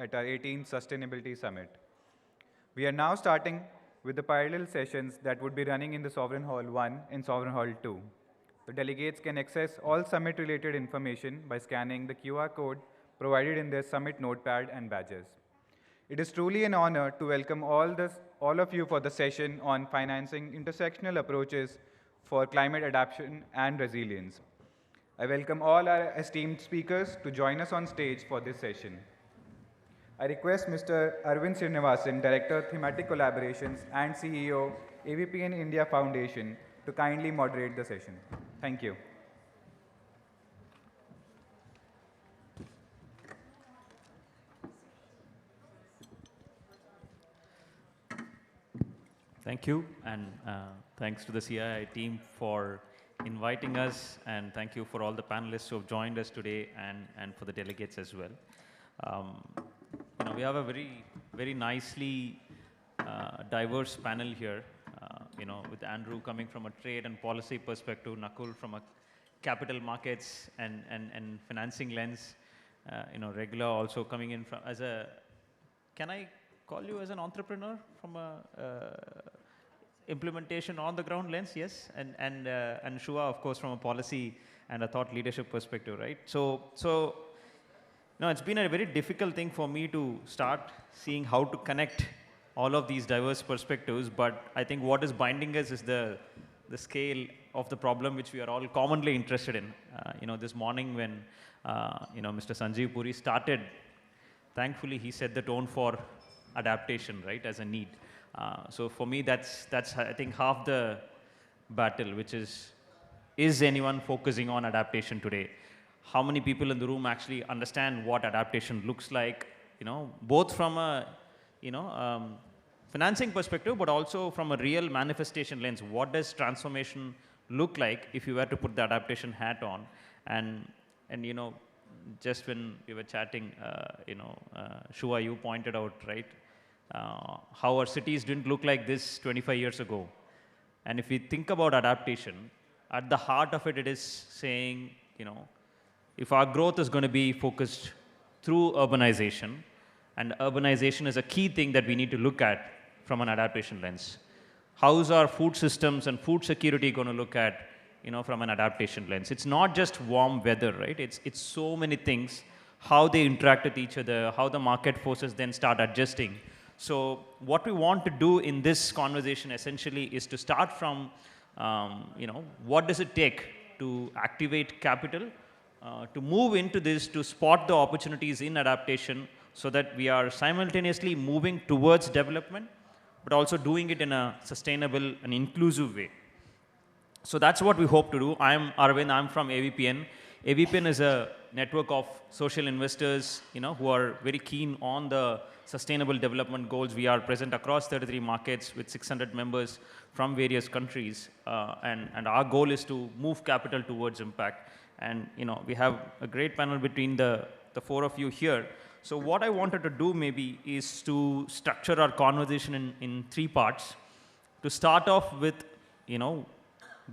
at our 18th Sustainability Summit. We are now starting with the parallel sessions that would be running in the Sovereign Hall 1 and Sovereign Hall 2. The delegates can access all summit-related information by scanning the QR code provided in their summit notepad and badges. It is truly an honor to welcome all of you for the session on financing intersectional approaches for climate adaptation and resilience. I welcome all our esteemed speakers to join us on stage for this session. I request Mr. Arvind Srinivasan, Director, Thematic Collaborations and CEO, AVPN India Foundation, to kindly moderate the session. Thank you. Thank you, and thanks to the CII team for inviting us, and thank you for all the panelists who have joined us today, and for the delegates as well. We have a very nicely diverse panel here. With Andrew coming from a trade and policy perspective, Nakul from a capital markets and financing lens, Regula also coming in from as a, can I call you as an entrepreneur from a implementation on the ground lens? Yes, and Shua, of course, from a policy and a thought leadership perspective, right? So it's been a very difficult thing for me to start seeing how to connect all of these diverse perspectives, but I think what is binding us is the scale of the problem which we are all commonly interested in. This morning when Mr. Sanjeev Puri started, thankfully he set the tone for adaptation, right, as a need. So for me, that's I think half the battle, which is anyone focusing on adaptation today? How many people in the room actually understand what adaptation looks like? Both from a financing perspective, but also from a real manifestation lens. What does transformation look like if you were to put the adaptation hat on? And just when we were chatting, Shua, you pointed out, right, how our cities didn't look like this 25 years ago. And if we think about adaptation, at the heart of it, it is saying, if our growth is going to be focused through urbanization, and urbanization is a key thing that we need to look at from an adaptation lens. How is our food systems and food security going to look at, from an adaptation lens? It's not just warm weather, right? It's so many things, how they interact with each other, how the market forces then start adjusting. So what we want to do in this conversation essentially is to start from, what does it take to activate capital, to move into this, to spot the opportunities in adaptation so that we are simultaneously moving towards development, but also doing it in a sustainable and inclusive way. So that's what we hope to do. I'm Arvind, I'm from AVPN. AVPN is a network of social investors, who are very keen on the sustainable development goals. We are present across 33 markets with 600 members from various countries. And our goal is to move capital towards impact. And, we have a great panel between the four of you here. So what I wanted to do maybe is to structure our conversation in three parts. To start off with,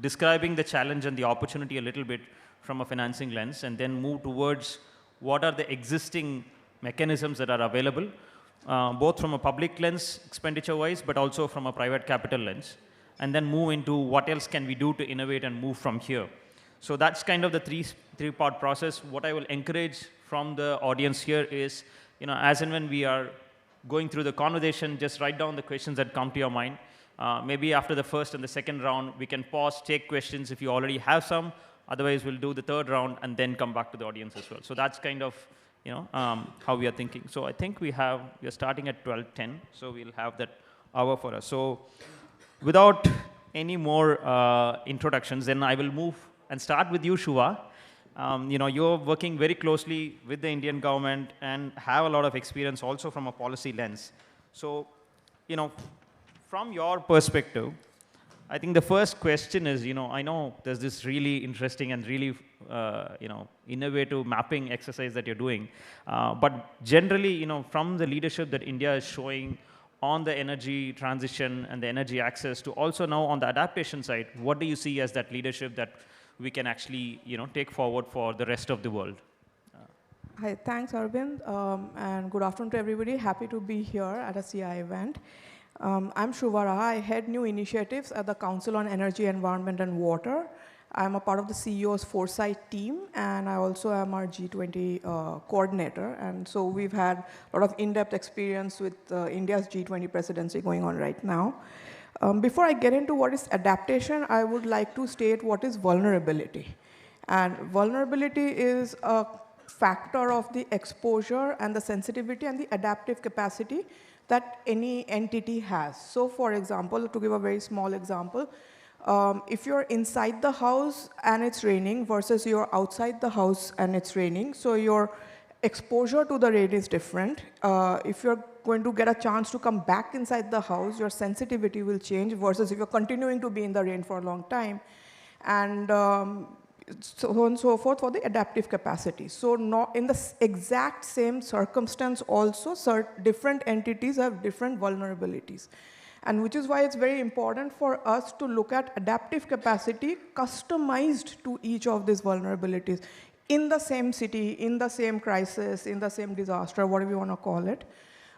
describing the challenge and the opportunity a little bit from a financing lens, and then move towards what are the existing mechanisms that are available, both from a public lens, expenditure-wise, but also from a private capital lens, and then move into what else can we do to innovate and move from here. So that's kind of the three-part process. What I will encourage from the audience here is, as and when we are going through the conversation, just write down the questions that come to your mind. Maybe after the first and the second round, we can pause, take questions if you already have some. Otherwise, we'll do the third round and then come back to the audience as well. So that's kind of, how we are thinking. So I think we are starting at 12:10, so we'll have that hour for us. So without any more introductions, then I will move and start with you, Shua. You're working very closely with the Indian government and have a lot of experience also from a policy lens. So, from your perspective, I think the first question is, I know there's this really interesting and really, innovative mapping exercise that you're doing. But generally, from the leadership that India is showing on the energy transition and the energy access to also now on the adaptation side, what do you see as that leadership that we can actually, take forward for the rest of the world? Hi, thanks, Arvind, and good afternoon to everybody. Happy to be here at a CI event. I'm Shuvara. I head new initiatives at the Council on Energy, Environment, and Water. I'm a part of the CEO's Foresight team, and I also am our G20 coordinator. And so we've had a lot of in-depth experience with India's G20 presidency going on right now. Before I get into what is adaptation, I would like to state what is vulnerability. And vulnerability is a factor of the exposure and the sensitivity and the adaptive capacity that any entity has. So for example, to give a very small example, if you're inside the house and it's raining versus you're outside the house and it's raining, so your exposure to the rain is different. If you're going to get a chance to come back inside the house, your sensitivity will change versus if you're continuing to be in the rain for a long time. And so on and so forth for the adaptive capacity. So not in the exact same circumstance also, different entities have different vulnerabilities. And which is why it's very important for us to look at adaptive capacity customized to each of these vulnerabilities in the same city, in the same crisis, in the same disaster, whatever you want to call it.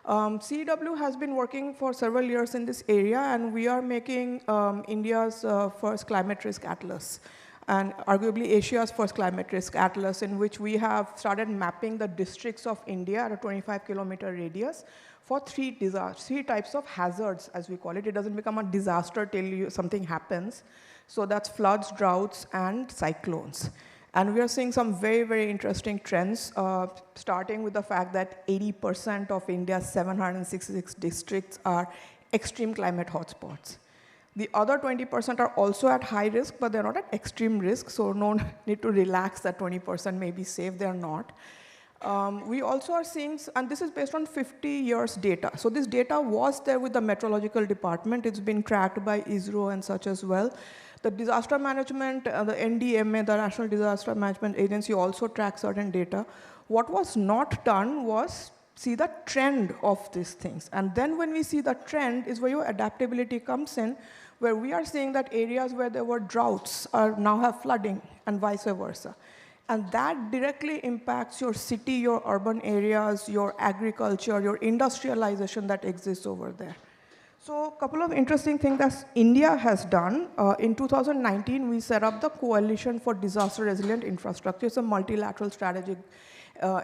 CW has been working for several years in this area, and we are making India's first climate risk atlas, and arguably Asia's first climate risk atlas, in which we have started mapping the districts of India at a 25-kilometer radius for three types of hazards, as we call it. It doesn't become a disaster till something happens. So that's floods, droughts, and cyclones. And we are seeing some very, very interesting trends, starting with the fact that 80% of India's 766 districts are extreme climate hotspots. The other 20% are also at high risk, but they're not at extreme risk, so no need to relax that 20% may be safe, they're not. We also are seeing, and this is based on 50 years data. So this data was there with the meteorological department. It's been tracked by ISRO and such as well. The disaster management, the NDMA, the National Disaster Management Agency, also tracks certain data. What was not done was see the trend of these things. And then when we see the trend is where your adaptability comes in, where we are seeing that areas where there were droughts are now have flooding and vice versa. And that directly impacts your city, your urban areas, your agriculture, your industrialization that exists over there. So a couple of interesting things that India has done. In 2019, we set up the Coalition for Disaster Resilient Infrastructure. It's a multilateral strategic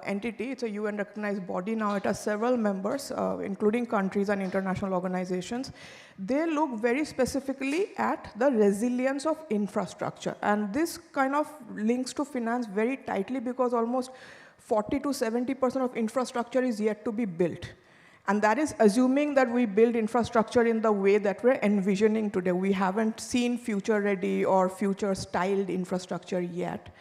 entity. It's a UN-recognized body. Now it has several members, including countries and international organizations. They look very specifically at the resilience of infrastructure. And this kind of links to finance very tightly because almost 40 to 70% of infrastructure is yet to be built. And that is assuming that we build infrastructure in the way that we're envisioning today. We haven't seen future-ready or future-styled infrastructure yet.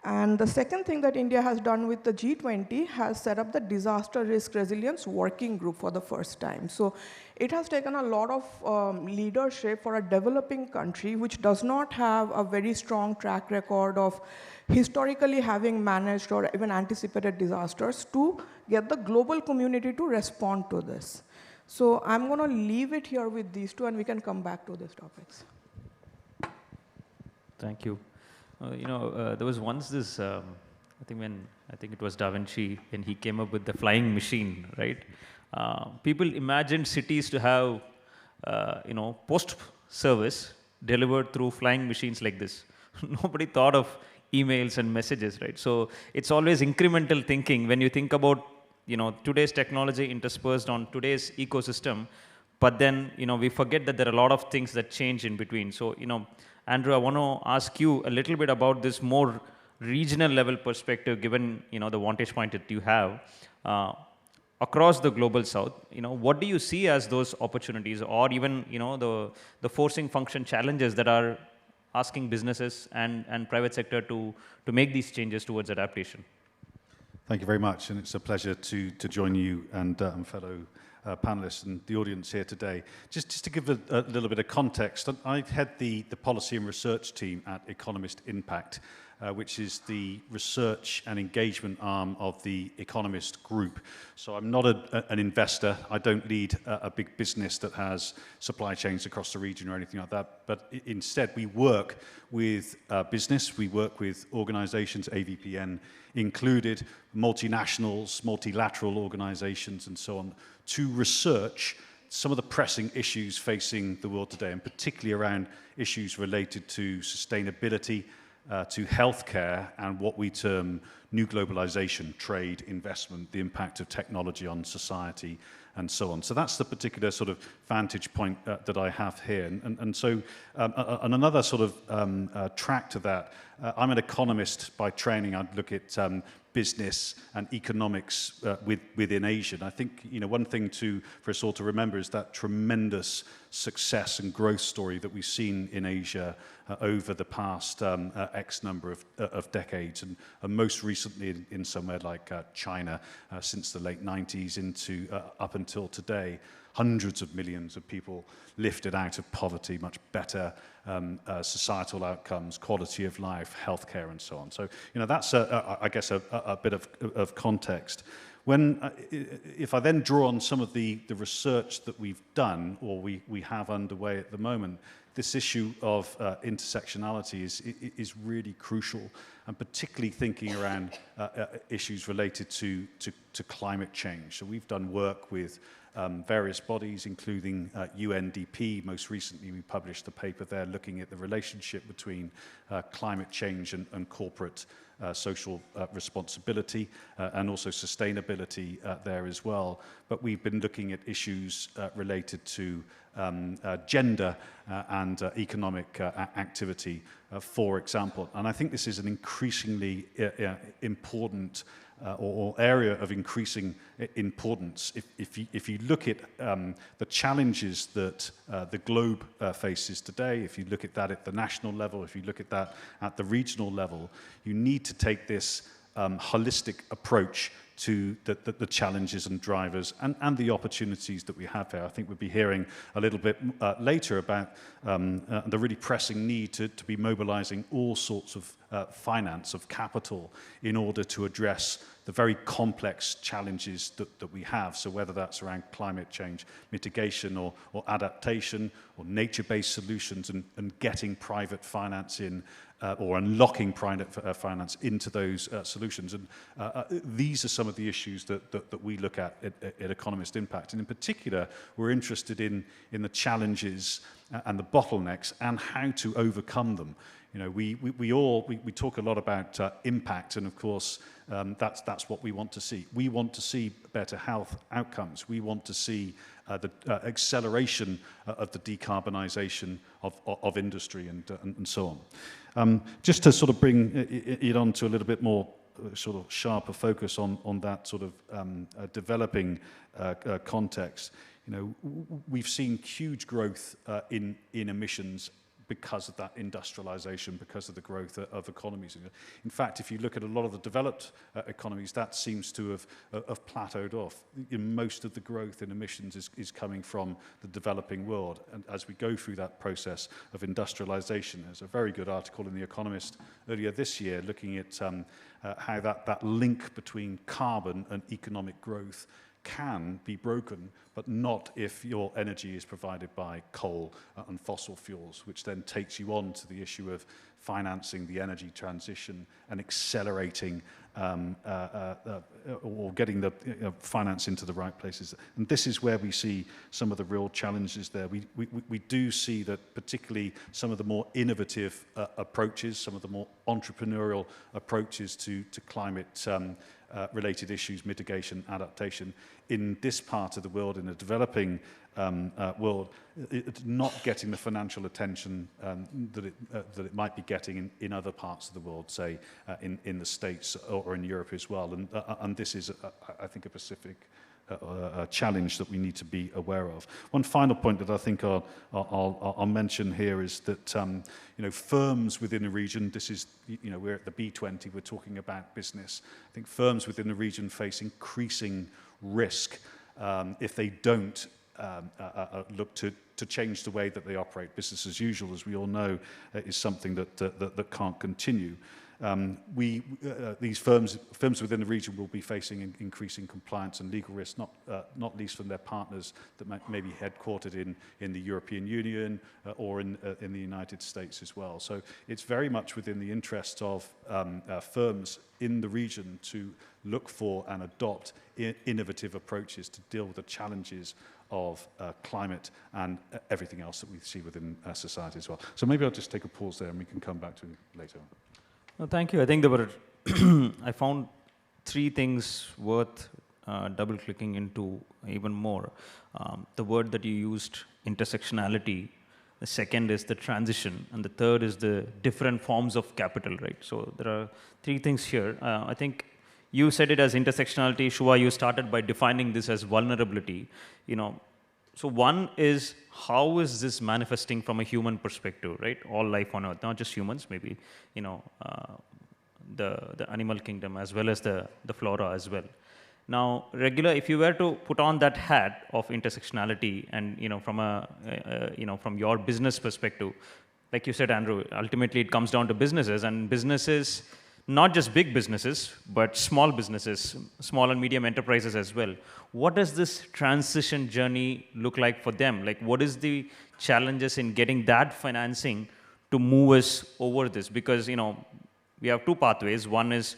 And the second thing that India has done with the G20 has set up the Disaster Risk Resilience Working Group for the first time. So it has taken a lot of leadership for a developing country which does not have a very strong track record of historically having managed or even anticipated disasters to get the global community to respond to this. So I'm going to leave it here with these two, and we can come back to these topics. Thank you. There was once this, I think it was Da Vinci, when he came up with the flying machine, right? People imagined cities to have, post-service delivered through flying machines like this. Nobody thought of emails and messages, right? So it's always incremental thinking when you think about, today's technology interspersed on today's ecosystem, but then, we forget that there are a lot of things that change in between. So, Andrew, I want to ask you a little bit about this more regional level perspective, given the vantage point that you have across the global south. What do you see as those opportunities, or even the forcing function challenges that are asking businesses and private sector to make these changes towards adaptation? Thank you very much, and it's a pleasure to join you and fellow panelists and the audience here today. Just to give a little bit of context, I head the policy and research team at Economist Impact, which is the research and engagement arm of the Economist Group. So I'm not an investor. I don't lead a big business that has supply chains across the region or anything like that, but instead we work with business, we work with organizations, AVPN included, multinationals, multilateral organizations and so on, to research some of the pressing issues facing the world today, and particularly around issues related to sustainability, to healthcare, and what we term new globalization, trade, investment, the impact of technology on society, and so on. So that's the particular sort of vantage point that I have here. And so another sort of track to that, I'm an economist by training. I'd look at business and economics within Asia. And I think, you know, one thing for us all to remember is that tremendous success and growth story that we've seen in Asia over the past X number of decades, and most recently in somewhere like China since the late 90s into up until today. Hundreds of millions of people lifted out of poverty, much better societal outcomes, quality of life, healthcare, and so on. So, you know, that's, I guess, a bit of context. If I then draw on some of the research that we've done, or we have underway at the moment, this issue of intersectionality is really crucial, and particularly thinking around issues related to climate change. So we've done work with various bodies, including UNDP. Most recently, we published a paper there looking at the relationship between climate change and corporate social responsibility, and also sustainability there as well. But we've been looking at issues related to gender and economic activity, for example. And I think this is an increasingly important or area of increasing importance. If you look at the challenges that the globe faces today, if you look at that at the national level, if you look at that at the regional level, you need to take this holistic approach to the challenges and drivers and the opportunities that we have here. I think we'll be hearing a little bit later about the really pressing need to be mobilizing all sorts of finance, of capital, in order to address the very complex challenges that we have. So whether that's around climate change mitigation or adaptation or nature-based solutions, and getting private finance in, or unlocking private finance into those solutions. And these are some of the issues that we look at Economist Impact. And in particular, we're interested in the challenges and the bottlenecks and how to overcome them. You know, we talk a lot about impact, and of course, that's what we want to see. We want to see better health outcomes. We want to see the acceleration of the decarbonisation of industry and so on. Just to sort of bring it on to a little bit more sort of sharper focus on that sort of developing context. You know, we've seen huge growth in emissions because of that industrialization, because of the growth of economies. In fact, if you look at a lot of the developed economies, that seems to have plateaued off. Most of the growth in emissions is coming from the developing world. And as we go through that process of industrialization, there's a very good article in The Economist earlier this year looking at how that link between carbon and economic growth can be broken, but not if your energy is provided by coal and fossil fuels, which then takes you on to the issue of financing the energy transition and accelerating or getting the finance into the right places. And this is where we see some of the real challenges there. We do see that particularly some of the more innovative approaches, some of the more entrepreneurial approaches to climate related issues, mitigation, adaptation, in this part of the world, in a developing world, it's not getting the financial attention that it might be getting in other parts of the world, say in the States or in Europe as well. And this is, I think, a specific challenge that we need to be aware of. One final point that I think I'll mention here is that you know, firms within a region, this is, you know, we're at the B20, we're talking about business. I think firms within the region face increasing risk if they don't look to change the way that they operate. Business as usual, as we all know, is something that can't continue. These firms within the region will be facing increasing compliance and legal risks, not least from their partners that may be headquartered in the European Union or in the United States as well. So it's very much within the interest of firms in the region to look for and adopt innovative approaches to deal with the challenges of climate and everything else that we see within society as well. So maybe I'll just take a pause there and we can come back to it later on. No, thank you. I think there were, I found 3 things worth double-clicking into even more. The word that you used, intersectionality. The second is the transition. And the third is the different forms of capital, right? So there are 3 things here. I think you said it as intersectionality. Shubha, you started by defining this as vulnerability. So one is, how is this manifesting from a human perspective, right? All life on Earth, not just humans, maybe, the animal kingdom as well as the flora as well. Now, if you were to put on that hat of intersectionality and, from your business perspective, like you said, Andrew, ultimately it comes down to businesses, and businesses, not just big businesses, but small businesses, small and medium enterprises as well. What does this transition journey look like for them? Like, what is the challenges in getting that financing to move us over this? Because, we have 2 pathways. One is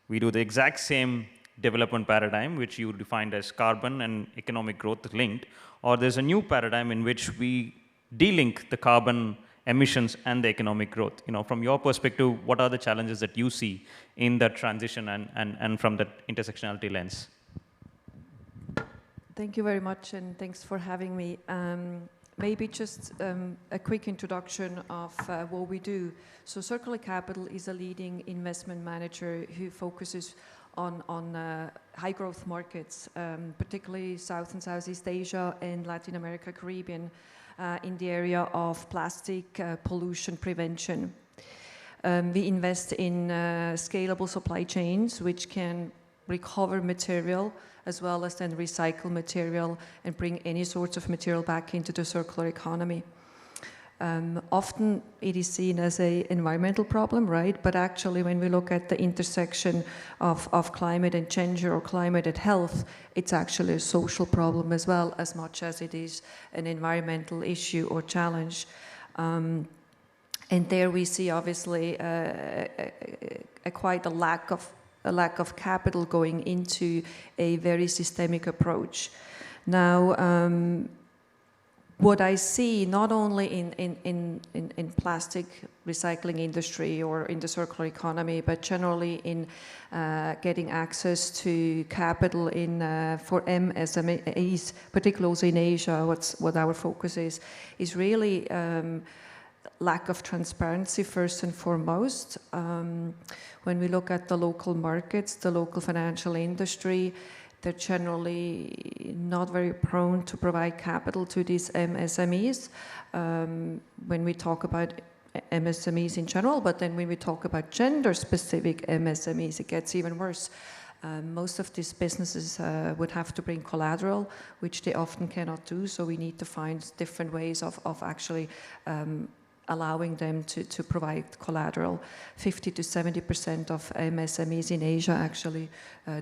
we do the exact same development paradigm, which you defined as carbon and economic growth linked, or there's a new paradigm in which we de-link the carbon emissions and the economic growth. From your perspective, what are the challenges that you see in that transition and from that intersectionality lens? Thank you very much, and thanks for having me. Maybe just a quick introduction of what we do. So Circular Capital is a leading investment manager who focuses on high growth markets, particularly South and Southeast Asia and Latin America, Caribbean, in the area of plastic pollution prevention. We invest in scalable supply chains which can recover material as well as then recycle material and bring any sorts of material back into the circular economy. Often it is seen as an environmental problem, right? But actually when we look at the intersection of climate and change or climate and health, it's actually a social problem as well, as much as it is an environmental issue or challenge. And there we see obviously quite a lack of capital going into a very systemic approach. Now, what I see not only in plastic recycling industry or in the circular economy, but generally in getting access to capital for MSMEs, particularly also in Asia, what our focus is really lack of transparency first and foremost. When we look at the local markets, the local financial industry, they're generally not very prone to provide capital to these MSMEs. When we talk about MSMEs in general, but then when we talk about gender-specific MSMEs, it gets even worse. Most of these businesses would have to bring collateral, which they often cannot do, so we need to find different ways of actually allowing them to provide collateral. 50 to 70% of MSMEs in Asia actually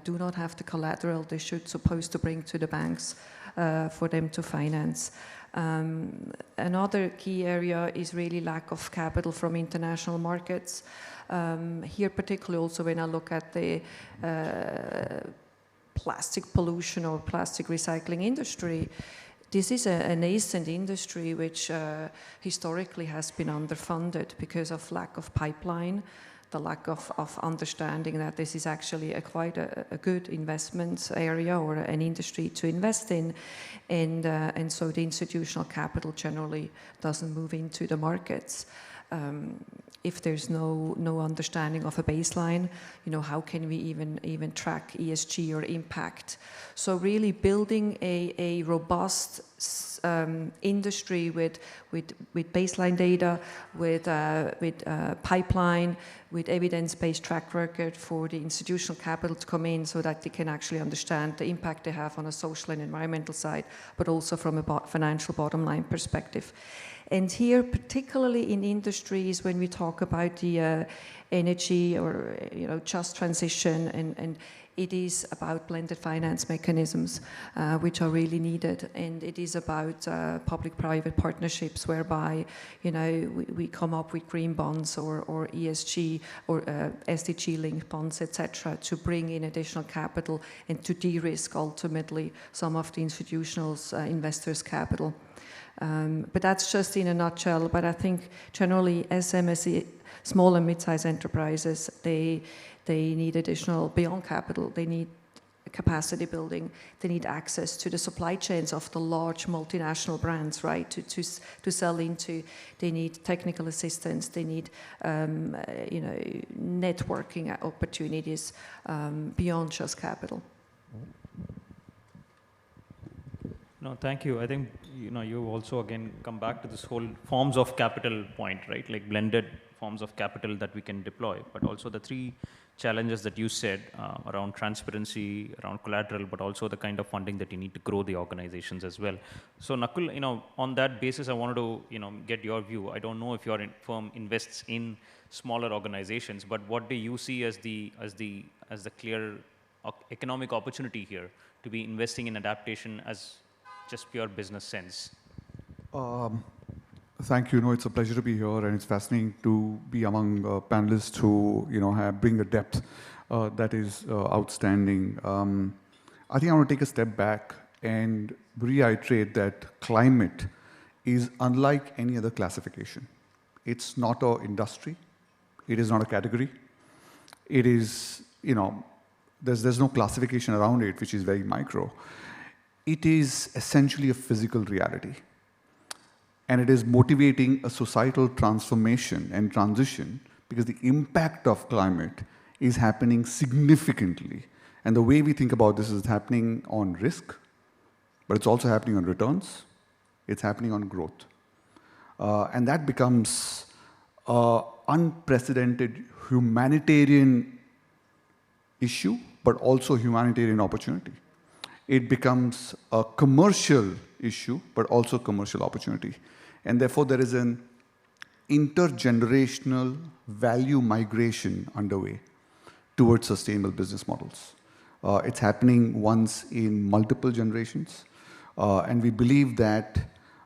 do not have the collateral they should supposed to bring to the banks for them to finance. Another key area is really lack of capital from international markets. Here particularly also when I look at the plastic pollution or plastic recycling industry, this is a nascent industry which historically has been underfunded because of lack of pipeline, the lack of understanding that this is actually quite a good investment area or an industry to invest in, and so the institutional capital generally doesn't move into the markets. If there's no understanding of a baseline, how can we even track ESG or impact? So really building a robust industry with baseline data, with pipeline, with evidence-based track record for the institutional capital to come in so that they can actually understand the impact they have on a social and environmental side, but also from a financial bottom line perspective. And here, particularly in industries, when we talk about the energy or just transition, and it is about blended finance mechanisms, which are really needed, and it is about public-private partnerships whereby we come up with green bonds or ESG or SDG-linked bonds, etc., to bring in additional capital and to de-risk ultimately some of the institutional investors' capital. But that's just in a nutshell. But I think generally SMSE, small and mid-sized enterprises, they need additional beyond capital. They need capacity building. They need access to the supply chains of the large multinational brands, right? To sell into. They need technical assistance. They need networking opportunities beyond just capital. No, thank you. I think you also again come back to this whole forms of capital point, right? Like blended forms of capital that we can deploy, but also the three challenges that you said around transparency, around collateral, but also the kind of funding that you need to grow the organizations as well. So Nakul, on that basis, I wanted to get your view. I don't know if your firm invests in smaller organizations, but what do you see as the clear economic opportunity here to be investing in adaptation as just pure business sense? Thank you. It's a pleasure to be here, and it's fascinating to be among panelists who bring a depth that is outstanding. I think I want to take a step back and reiterate that climate is unlike any other classification. It's not an industry. It is not a category. It is, there's no classification around it, which is very micro. It is essentially a physical reality. And it is motivating a societal transformation and transition because the impact of climate is happening significantly. And the way we think about this is happening on risk, but it's also happening on returns. It's happening on growth. And that becomes an unprecedented humanitarian issue, but also humanitarian opportunity. It becomes a commercial issue, but also commercial opportunity. And therefore, there is an intergenerational value migration underway towards sustainable business models. It's happening once in multiple generations. And we believe that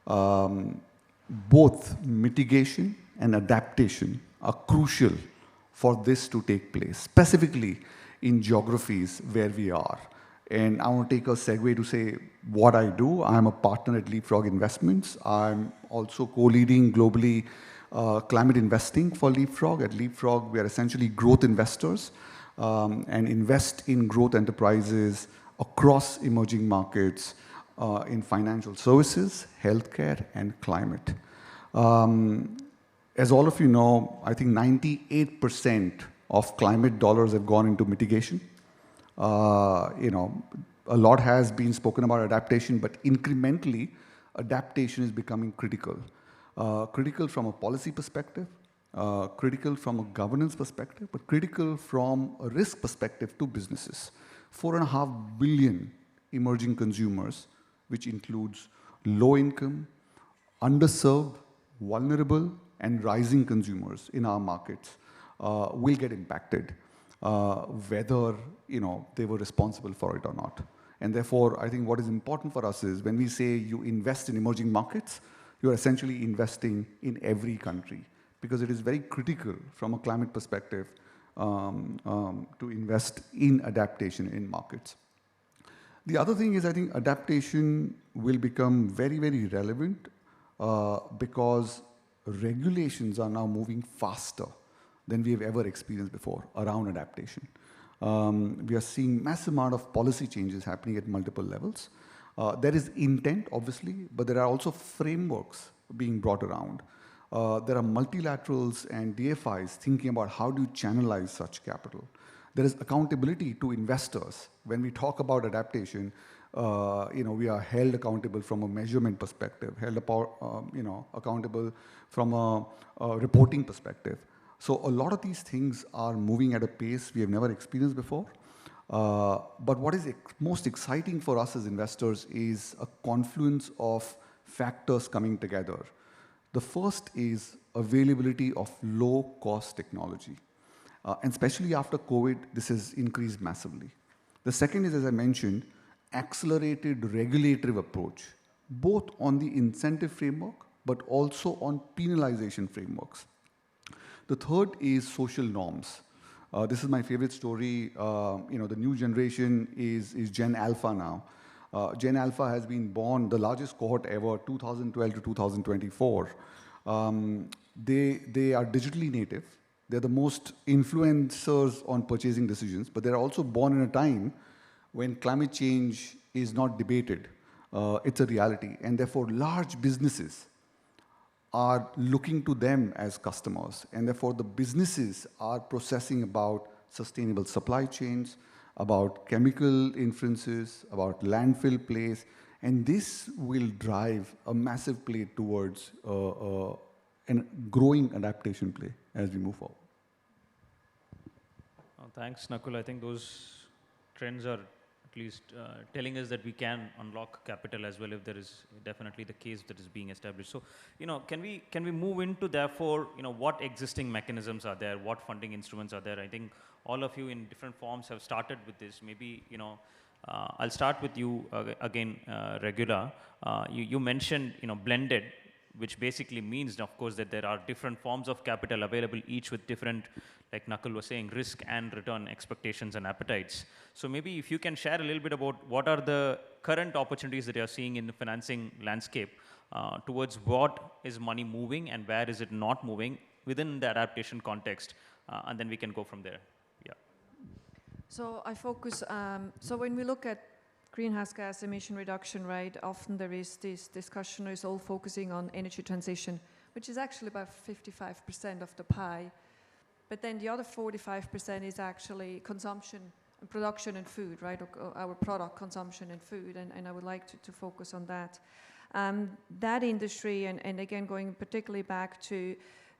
both mitigation and adaptation are crucial for this to take place, specifically in geographies where we are. And I want to take a segue to say what I do. I'm a partner at Leapfrog Investments. I'm also co-leading globally climate investing for Leapfrog. At Leapfrog, we are essentially growth investors and invest in growth enterprises across emerging markets in financial services, healthcare, and climate. As all of you know, I think 98% of climate dollars have gone into mitigation. A lot has been spoken about adaptation, but incrementally, adaptation is becoming critical. Critical from a policy perspective, critical from a governance perspective, but critical from a risk perspective to businesses. 4.5 billion emerging consumers, which includes low income, underserved, vulnerable, and rising consumers in our markets, will get impacted. Whether they were responsible for it or not. And therefore, I think what is important for us is when we say you invest in emerging markets, you're essentially investing in every country because it is very critical from a climate perspective to invest in adaptation in markets. The other thing is I think adaptation will become very, very relevant because regulations are now moving faster than we have ever experienced before around adaptation. We are seeing massive amount of policy changes happening at multiple levels. There is intent, obviously, but there are also frameworks being brought around. There are multilaterals and DFIs thinking about how do you channelize such capital. There is accountability to investors. When we talk about adaptation, we are held accountable from a measurement perspective, held accountable from a reporting perspective. So a lot of these things are moving at a pace we have never experienced before. But what is most exciting for us as investors is a confluence of factors coming together. The first is availability of low-cost technology. And especially after COVID, this has increased massively. The second is, as I mentioned, accelerated regulatory approach, both on the incentive framework, but also on penalization frameworks. The third is social norms. This is my favorite story. The new generation is Gen Alpha now. Gen Alpha has been born, the largest cohort ever, 2012 to 2024. They are digitally native. They're the most influencers on purchasing decisions, but they're also born in a time when climate change is not debated. It's a reality. And therefore, large businesses are looking to them as customers. And therefore, the businesses are processing about sustainable supply chains, about chemical inferences, about landfill plays. And this will drive a massive play towards a growing adaptation play as we move forward. Thanks, Nakul. I think those trends are at least telling us that we can unlock capital as well if there is definitely the case that is being established. So, can we move into therefore, what existing mechanisms are there, what funding instruments are there? I think all of you in different forms have started with this. Maybe, I'll start with you again, Regula. You mentioned, blended, which basically means, of course, that there are different forms of capital available, each with different, like Nakul was saying, risk and return expectations and appetites. So maybe if you can share a little bit about what are the current opportunities that you're seeing in the financing landscape towards what is money moving and where is it not moving within the adaptation context, and then we can go from there. Yeah. So I focus, so when we look at greenhouse gas emission reduction, right, often there is this discussion is all focusing on energy transition, which is actually about 55% of the pie. But then the other 45% is actually consumption and production and food, right, our product consumption and food, and I would like to focus on that. That industry, and again, going particularly back to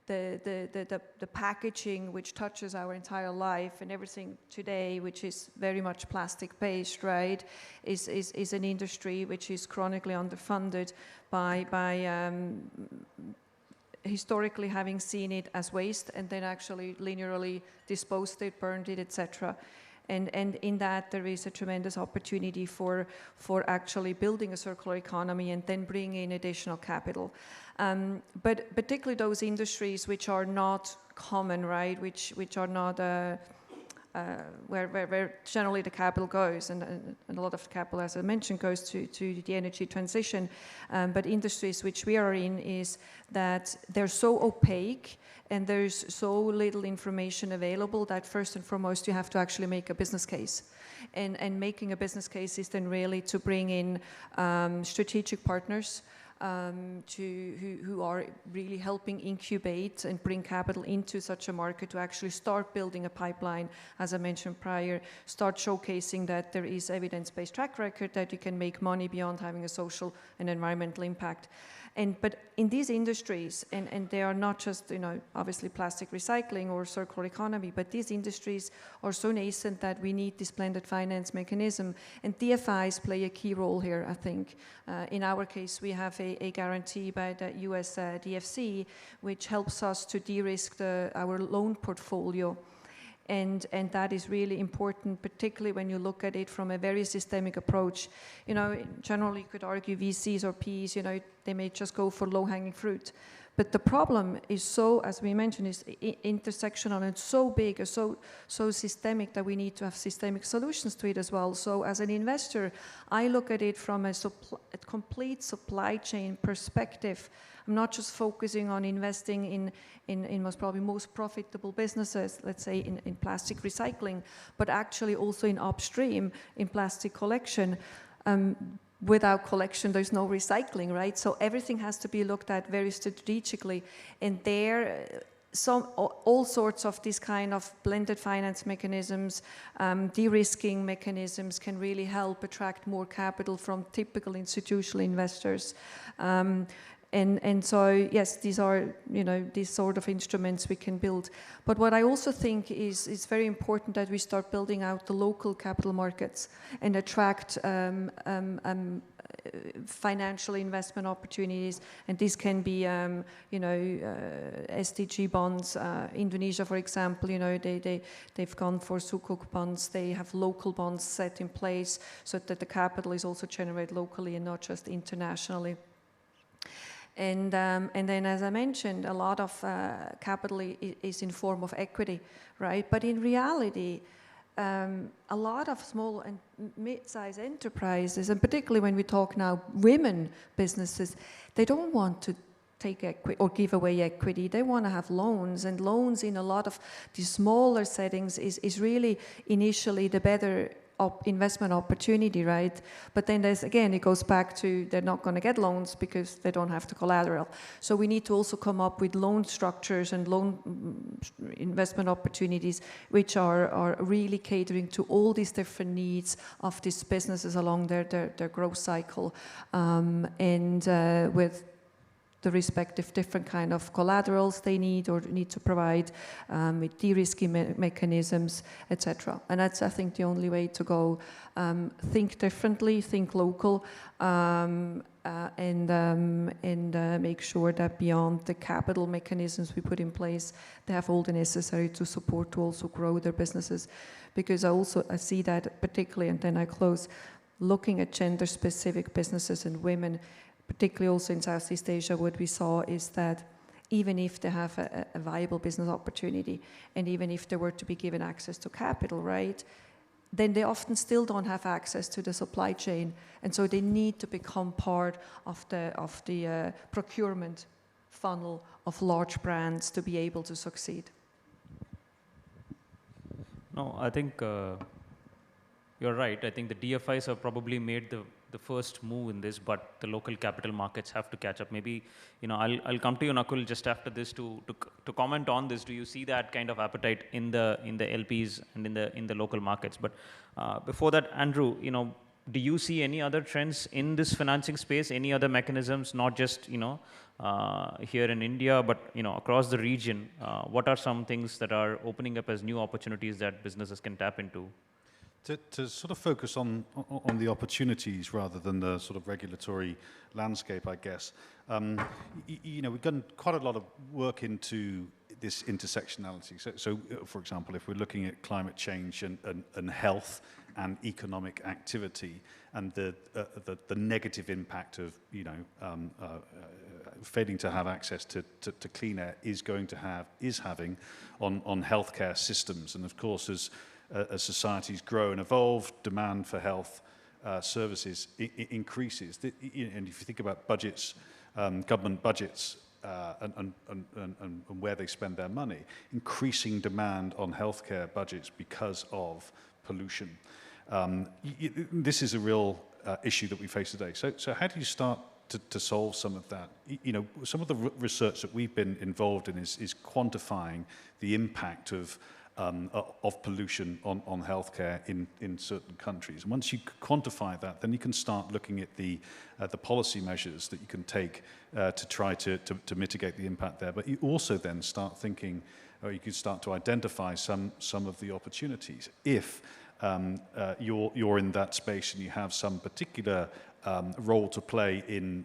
the packaging, which touches our entire life and everything today, which is very much plastic-based, right, is an industry which is chronically underfunded by historically having seen it as waste and then actually linearly disposed it, burned it, etc. And in that there is a tremendous opportunity for actually building a circular economy and then bringing in additional capital. But particularly those industries which are not common, right, which are not where generally the capital goes, and a lot of the capital, as I mentioned, goes to the energy transition. But industries which we are in is that they're so opaque and there's so little information available that first and foremost you have to actually make a business case. And making a business case is then really to bring in strategic partners who are really helping incubate and bring capital into such a market to actually start building a pipeline, as I mentioned prior, start showcasing that there is evidence-based track record that you can make money beyond having a social and environmental impact. But in these industries, and they are not just, obviously plastic recycling or circular economy, but these industries are so nascent that we need this blended finance mechanism. And DFIs play a key role here, I think. In our case, we have a guarantee by the US DFC, which helps us to de-risk our loan portfolio. And that is really important, particularly when you look at it from a very systemic approach. Generally you could argue VCs or PEs, they may just go for low-hanging fruit. But the problem is so, as we mentioned, is intersectional and so big and so systemic that we need to have systemic solutions to it as well. So as an investor, I look at it from a complete supply chain perspective. I'm not just focusing on investing in most profitable businesses, let's say in plastic recycling, but actually also in upstream, in plastic collection. Without collection, there's no recycling, right? So everything has to be looked at very strategically. And there, all sorts of these kind of blended finance mechanisms, de-risking mechanisms can really help attract more capital from typical institutional investors. And so, yes, these are, these sort of instruments we can build. But what I also think is very important that we start building out the local capital markets and attract financial investment opportunities. And this can be, SDG bonds. Indonesia, for example, they've gone for sukuk bonds. They have local bonds set in place so that the capital is also generated locally and not just internationally. And then, as I mentioned, a lot of capital is in form of equity, right? But in reality, a lot of small and mid-sized enterprises, and particularly when we talk now women businesses, they don't want to take equity or give away equity. They want to have loans, and loans in a lot of these smaller settings is really initially the better investment opportunity, right? But then there's, again, it goes back to they're not going to get loans because they don't have the collateral. So we need to also come up with loan structures and loan investment opportunities which are really catering to all these different needs of these businesses along their growth cycle, with the respective different kind of collaterals they need or need to provide, with de-risking mechanisms, etc. And that's, I think, the only way to go. Think differently, think local, and make sure that beyond the capital mechanisms we put in place, they have all the necessary to support to also grow their businesses. Because I see that particularly, and then I close, looking at gender-specific businesses and women, particularly also in Southeast Asia, what we saw is that even if they have a viable business opportunity, and even if they were to be given access to capital, right, then they often still don't have access to the supply chain, and so they need to become part of the procurement funnel of large brands to be able to succeed. No, I think you're right. I think the DFIs have probably made the first move in this, but the local capital markets have to catch up. Maybe, I'll come to you, Nakul, just after this to comment on this. Do you see that kind of appetite in the LPs and in the local markets? But before that, Andrew, do you see any other trends in this financing space? Any other mechanisms, not just here in India, but across the region? What are some things that are opening up as new opportunities that businesses can tap into? To sort of focus on the opportunities rather than the sort of regulatory landscape, I guess. We've done quite a lot of work into this intersectionality. So for example, if we're looking at climate change and health and economic activity and the negative impact of failing to have access to clean air is having on healthcare systems, and of course as societies grow and evolve, demand for health services increases. And if you think about budgets, government budgets, and where they spend their money, increasing demand on healthcare budgets because of pollution. This is a real issue that we face today. So how do you start to solve some of that? Some of the research that we've been involved in is quantifying the impact of pollution on healthcare in certain countries. And once you quantify that, then you can start looking at the policy measures that you can take to try to mitigate the impact there. But you also then start thinking, or you can start to identify some of the opportunities. If you're in that space and you have some particular role to play in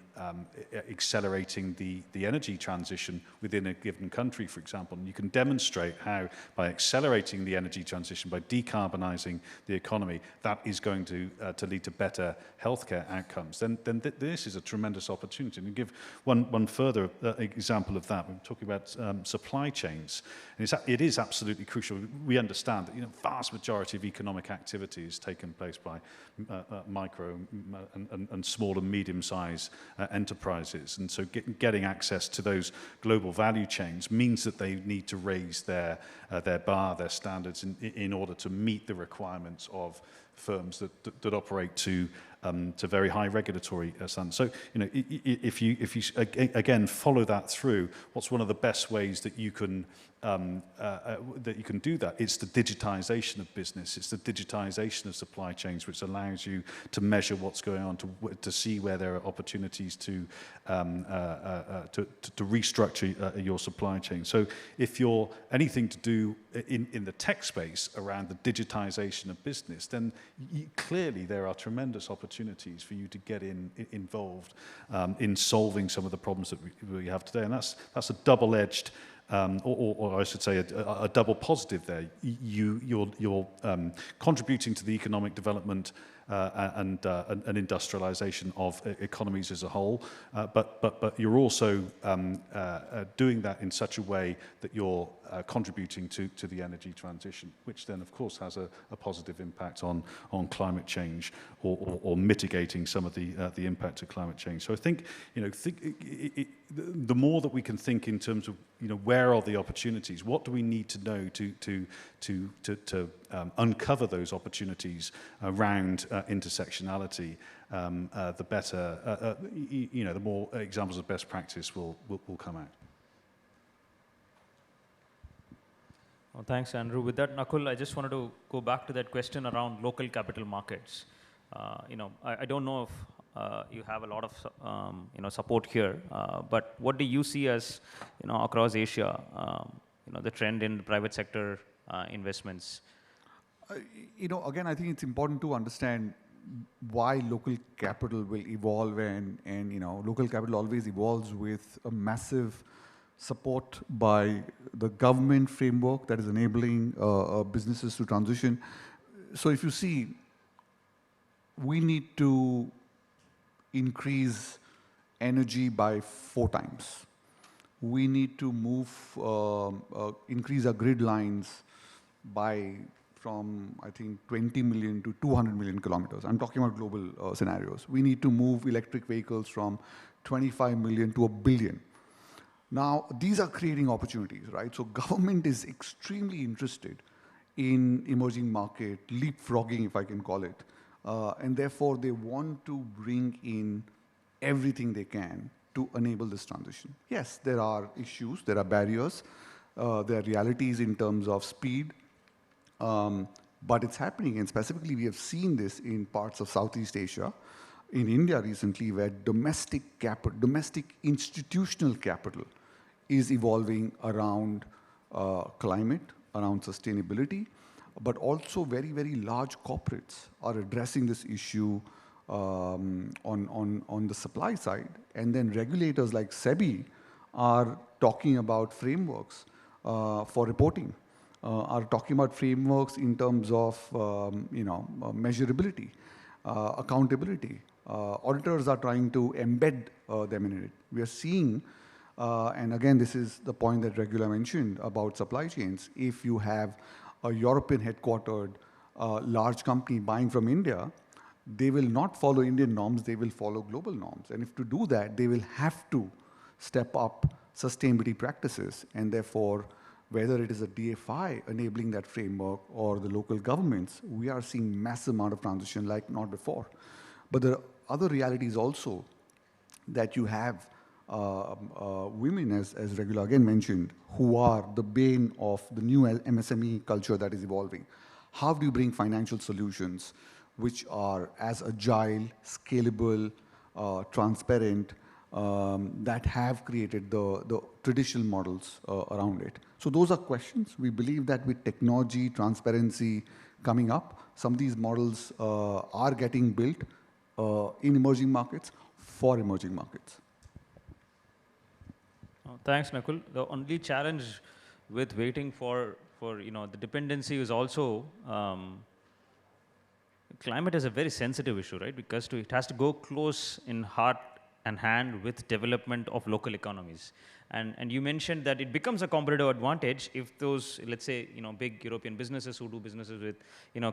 accelerating the energy transition within a given country, for example. And you can demonstrate how, by accelerating the energy transition, by decarbonizing the economy, that is going to lead to better healthcare outcomes. Then this is a tremendous opportunity. And to give one further example of that, we're talking about supply chains. And it is absolutely crucial. We understand that vast majority of economic activity is taken place by micro and small and medium-sized enterprises. And so getting access to those global value chains means that they need to raise their bar, their standards in order to meet the requirements of firms that operate to to very high regulatory standards. So, you know, if you again follow that through, what's one of the best ways that you can do that? It's the digitization of business. It's the digitization of supply chains, which allows you to measure what's going on, to see where there are opportunities to restructure your supply chain. So if you're anything to do in the tech space around the digitization of business, then clearly there are tremendous opportunities for you to get involved in solving some of the problems that we have today. And that's a double-edged or I should say a double positive there. You're contributing to the economic development and industrialization of economies as a whole, but you're also doing that in such a way that you're contributing to the energy transition, which then of course has a positive impact on climate change or mitigating some of the impact of climate change. So I think, you know, the more that we can think in terms of, you know, where are the opportunities, what do we need to know to uncover those opportunities around intersectionality, the better, you know, the more examples of best practice will come out. Well, thanks, Andrew. With that, Nakul, I just wanted to go back to that question around local capital markets. You know, I don't know if you have a lot of you know, support here, but what do you see as, you know, across Asia, you know, the trend in private sector investments? You know, again, I think it's important to understand why local capital will evolve, and you know, local capital always evolves with a massive support by the government framework that is enabling businesses to transition. So if you see, we need to increase energy by 4 times. We need to move, increase our grid lines from, I think, 20 million to 200 million kilometers. I'm talking about global scenarios. We need to move electric vehicles from 25 million to 1 billion. Now, these are creating opportunities, right? So government is extremely interested in emerging market, leapfrogging, if I can call it. And therefore, they want to bring in everything they can to enable this transition. Yes, there are issues, there are barriers, there are realities in terms of speed, but it's happening. And specifically, we have seen this in parts of Southeast Asia, in India recently, where domestic institutional capital is evolving around climate, around sustainability, but also very, very large corporates are addressing this issue on the supply side. And then regulators like SEBI are talking about frameworks for reporting, are talking about frameworks in terms of you know, measurability, accountability. Auditors are trying to embed them in it. We are seeing, and again, this is the point that Regula mentioned about supply chains. If you have a European headquartered large company buying from India, they will not follow Indian norms, they will follow global norms. And if to do that, they will have to step up sustainability practices. And therefore, whether it is a DFI enabling that framework or the local governments, we are seeing massive amount of transition like not before. But there are other realities also that you have women, as Regula again mentioned, who are the bane of the new MSME culture that is evolving. How do you bring financial solutions which are as agile, scalable, transparent, that have created the traditional models around it? So those are questions. We believe that with technology, transparency coming up, some of these models are getting built in emerging markets for emerging markets. Thanks, Nakul. The only challenge with waiting for you know, the dependency is also climate is a very sensitive issue, right? Because it has to go close in heart and hand with development of local economies. And you mentioned that it becomes a competitive advantage if those, let's say, you know, big European businesses who do businesses with, you know,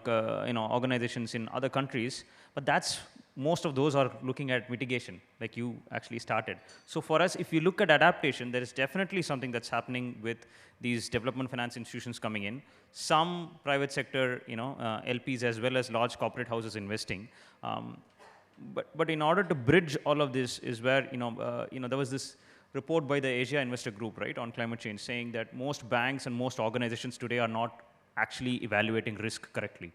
organizations in other countries, but that's, most of those are looking at mitigation, like you actually started. So for us, if you look at adaptation, there is definitely something that's happening with these development finance institutions coming in, some private sector, you know, LPs as well as large corporate houses investing. but in order to bridge all of this is where, there was this report by the Asia Investor Group, right, on climate change, saying that most banks and most organizations today are not actually evaluating risk correctly.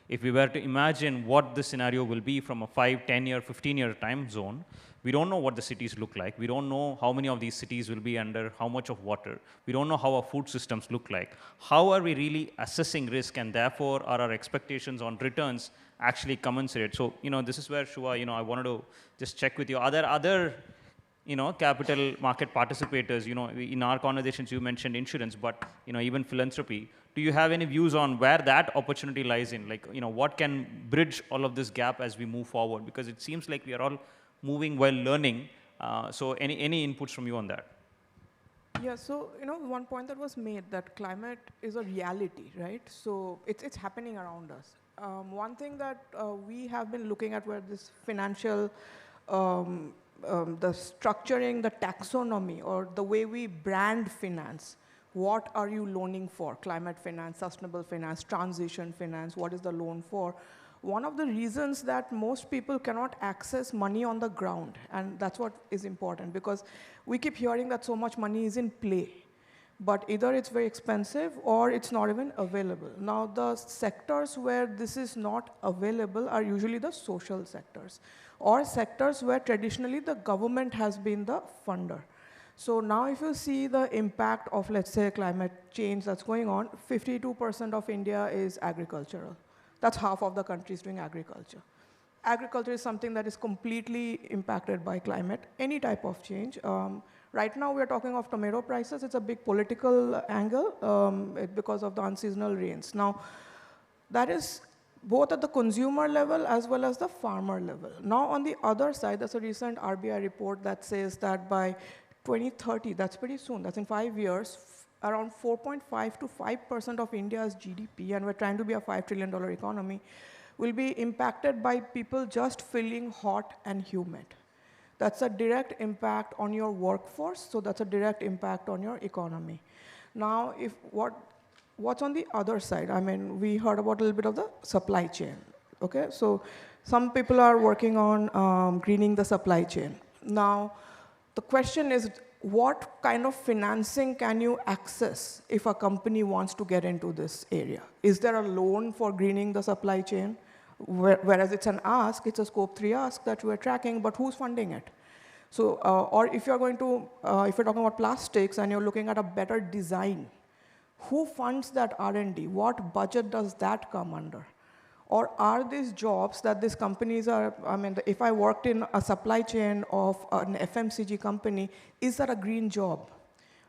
If we were to imagine what the scenario will be from a 5, 10-year, 15-year time zone, we don't know what the cities look like. We don't know how many of these cities will be under how much of water. We don't know how our food systems look like. How are we really assessing risk, and therefore are our expectations on returns actually commensurate? So, this is where, Shuva, I wanted to just check with you. Are there other capital market participators, in our conversations you mentioned insurance, but, even philanthropy. Do you have any views on where that opportunity lies in? Like, what can bridge all of this gap as we move forward? Because it seems like we are all moving while learning. So any inputs from you on that? Yeah, so, one point that was made, that climate is a reality, right? So it's happening around us. One thing that we have been looking at, where this financial, the structuring, the taxonomy, or the way we brand finance. What are you loaning for? Climate finance, sustainable finance, transition finance, what is the loan for? One of the reasons that most people cannot access money on the ground, and that's what is important, because we keep hearing that so much money is in play, but either it's very expensive or it's not even available. Now, the sectors where this is not available are usually the social sectors, or sectors where traditionally the government has been the funder. So now if you see the impact of, let's say, climate change that's going on, 52% of India is agricultural. That's half of the country is doing agriculture. Agriculture is something that is completely impacted by climate, any type of change. Right now we're talking of tomato prices. It's a big political angle because of the unseasonal rains. Now, that is both at the consumer level as well as the farmer level. Now, on the other side, there's a recent RBI report that says that by 2030, that's pretty soon, that's in 5 years, around 4.5 to 5% of India's GDP, and we're trying to be a $5 trillion economy, will be impacted by people just feeling hot and humid. That's a direct impact on your workforce, so that's a direct impact on your economy. Now, what's on the other side? I mean, we heard about a little bit of the supply chain, okay? So some people are working on greening the supply chain. Now, the question is, what kind of financing can you access if a company wants to get into this area? Is there a loan for greening the supply chain? Whereas it's an ask, it's a scope 3 ask that we're tracking, but who's funding it? So, or if you're going to, if you're talking about plastics and you're looking at a better design, who funds that R&D? What budget does that come under? Or are these jobs that these companies are, I mean, if I worked in a supply chain of an FMCG company, is that a green job?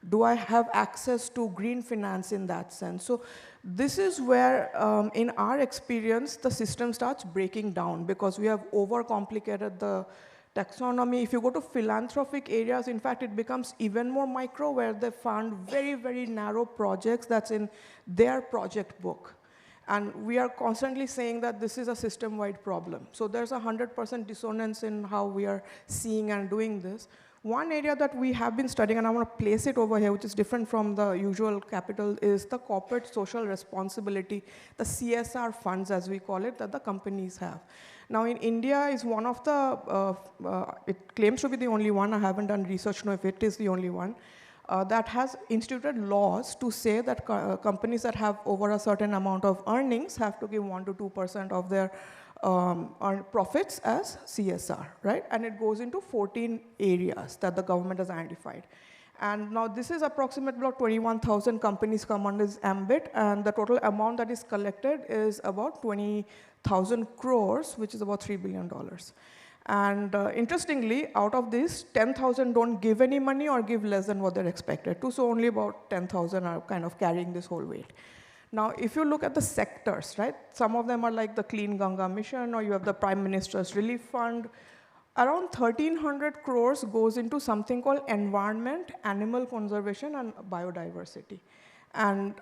Do I have access to green finance in that sense? So this is where, in our experience, the system starts breaking down because we have overcomplicated the taxonomy. If you go to philanthropic areas, in fact, it becomes even more micro, where they fund very, very narrow projects that's in their project book. And we are constantly saying that this is a system-wide problem. So there's 100% dissonance in how we are seeing and doing this. One area that we have been studying, and I want to place it over here, which is different from the usual capital, is the corporate social responsibility, the CSR funds, as we call it, that the companies have. Now, in India is one of the, it claims to be the only one, I haven't done research to know if it is the only one, that has instituted laws to say that companies that have over a certain amount of earnings have to give 1 to 2% of their profits as CSR, right? And it goes into 14 areas that the government has identified. And now this is approximately about 21,000 companies come under this ambit, and the total amount that is collected is about 20,000 crores, which is about $3 billion. And interestingly, out of this, 10,000 don't give any money or give less than what they're expected to, so only about 10,000 are kind of carrying this whole weight. Now, if you look at the sectors, right, some of them are like the Clean Ganga Mission, or you have the Prime Minister's Relief Fund. Around 1,300 crores goes into something called environment, animal conservation, and biodiversity. And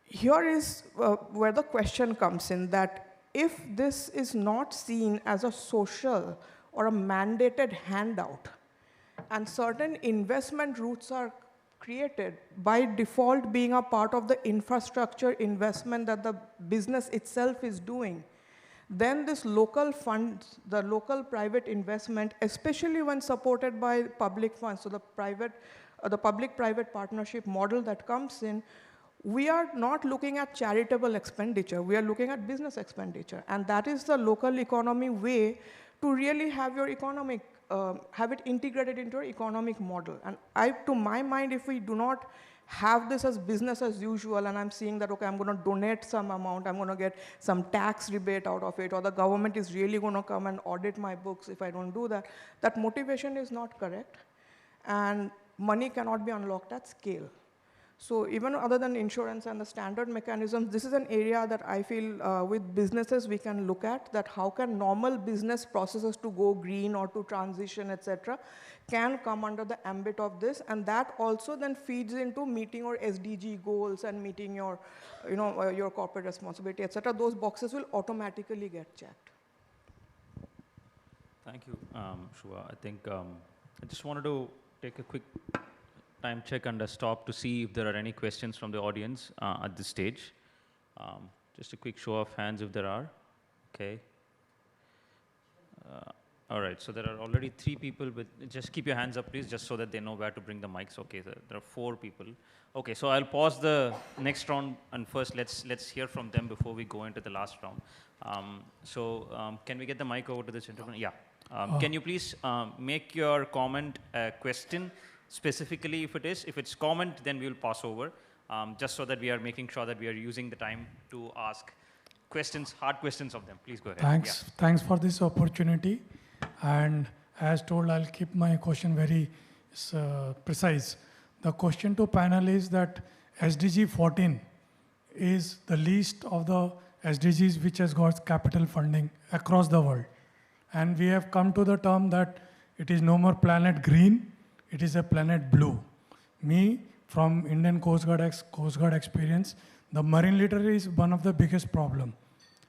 here is where the question comes in, that if this is not seen as a social or a mandated handout, and certain investment routes are created by default being a part of the infrastructure investment that the business itself is doing, then this local funds, the local private investment, especially when supported by public funds, so the public-private partnership model that comes in, we are not looking at charitable expenditure, we are looking at business expenditure. And that is the local economy way to really have your economic, have it integrated into your economic model. And to my mind, if we do not have this as business as usual, and I'm seeing that, okay, I'm going to donate some amount, I'm going to get some tax rebate out of it, or the government is really going to come and audit my books if I don't do that, that motivation is not correct. And money cannot be unlocked at scale. So even other than insurance and the standard mechanisms, this is an area that I feel with businesses we can look at, that how can normal business processes to go green or to transition, etc., can come under the ambit of this, and that also then feeds into meeting your SDG goals and meeting your, your corporate responsibility, etc. Those boxes will automatically get checked. Thank you, Shubha. I think I just wanted to take a quick time check and a stop to see if there are any questions from the audience at this stage. Just a quick show of hands if there are. Okay. All right, so there are already 3 people with, just keep your hands up please, just so that they know where to bring the mics. Okay, there are 4 people. Okay, so I'll pause the next round, and first let's hear from them before we go into the last round. Can we get the mic over to this gentleman? Yeah. Can you please make your comment a question, specifically if it's comment, then we will pass over, just so that we are making sure that we are using the time to ask questions, hard questions of them. Please go ahead. Thanks. Yeah. Thanks for this opportunity. And as told, I'll keep my question very precise. The question to panel is that SDG 14 is the least of the SDGs which has got capital funding across the world. And we have come to the term that it is no more planet green, it is a planet blue. Me, from Indian Coast Guard experience, the marine litter is one of the biggest problem.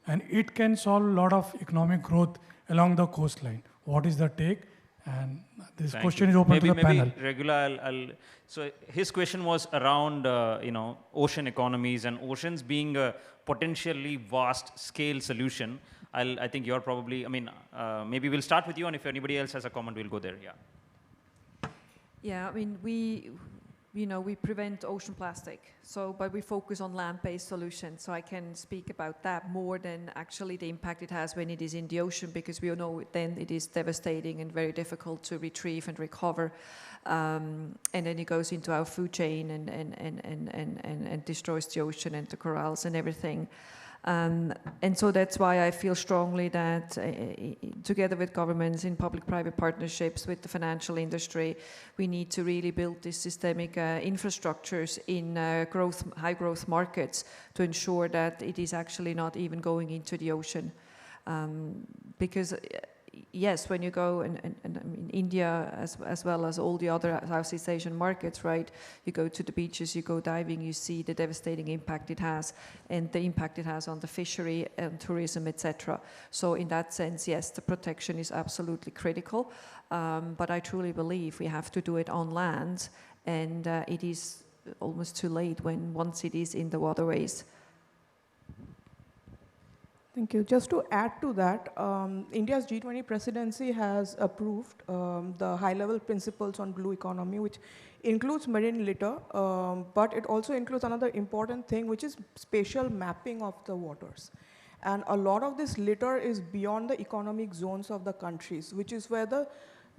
And it can solve a lot of economic growth along the coastline. What is the take? And this question is open to the panel. Maybe so his question was around ocean economies and oceans being a potentially vast scale solution. I think you're probably, maybe we'll start with you, and if anybody else has a comment, we'll go there. Yeah. Yeah, I mean, we prevent ocean plastic, but we focus on land-based solutions. So I can speak about that more than actually the impact it has when it is in the ocean, because we all know then it is devastating and very difficult to retrieve and recover. And then it goes into our food chain and destroys the ocean and the corals and everything. And so that's why I feel strongly that together with governments in public-private partnerships with the financial industry, we need to really build these systemic infrastructures in high-growth markets to ensure that it is actually not even going into the ocean. Because yes, when you go in India as well as all the other Southeast Asian markets, right? You go to the beaches, you go diving, you see the devastating impact it has, and the impact it has on the fishery and tourism, etc. So in that sense, yes, the protection is absolutely critical. But I truly believe we have to do it on land, and it is almost too late once it is in the waterways. Thank you. Just to add to that, India's G20 presidency has approved the high-level principles on blue economy, which includes marine litter, but it also includes another important thing, which is spatial mapping of the waters. And a lot of this litter is beyond the economic zones of the countries, which is where the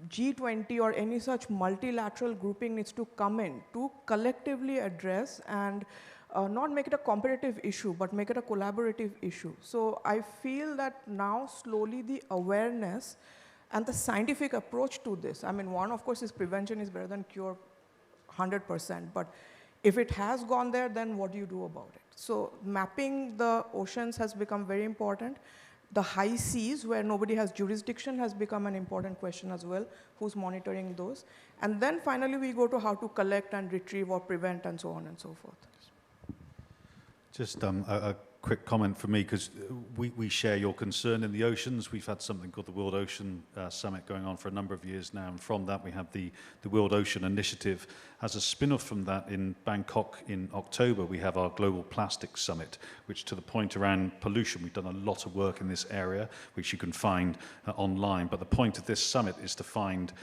G20 or any such multilateral grouping needs to come in to collectively address and not make it a competitive issue, but make it a collaborative issue. So I feel that now slowly the awareness and the scientific approach to this, one of course is prevention is better than cure 100%, but if it has gone there, then what do you do about it? So mapping the oceans has become very important. The high seas, where nobody has jurisdiction, has become an important question as well. Who's monitoring those? And then finally we go to how to collect and retrieve or prevent and so on and so forth. Just a quick comment from me, because we share your concern in the oceans. We've had something called the World Ocean Summit going on for a number of years now, and from that we have the World Ocean Initiative. As a spin-off from that, in Bangkok in October, we have our Global Plastics Summit, which, to the point around pollution, we've done a lot of work in this area, which you can find online. But the point of this summit is to find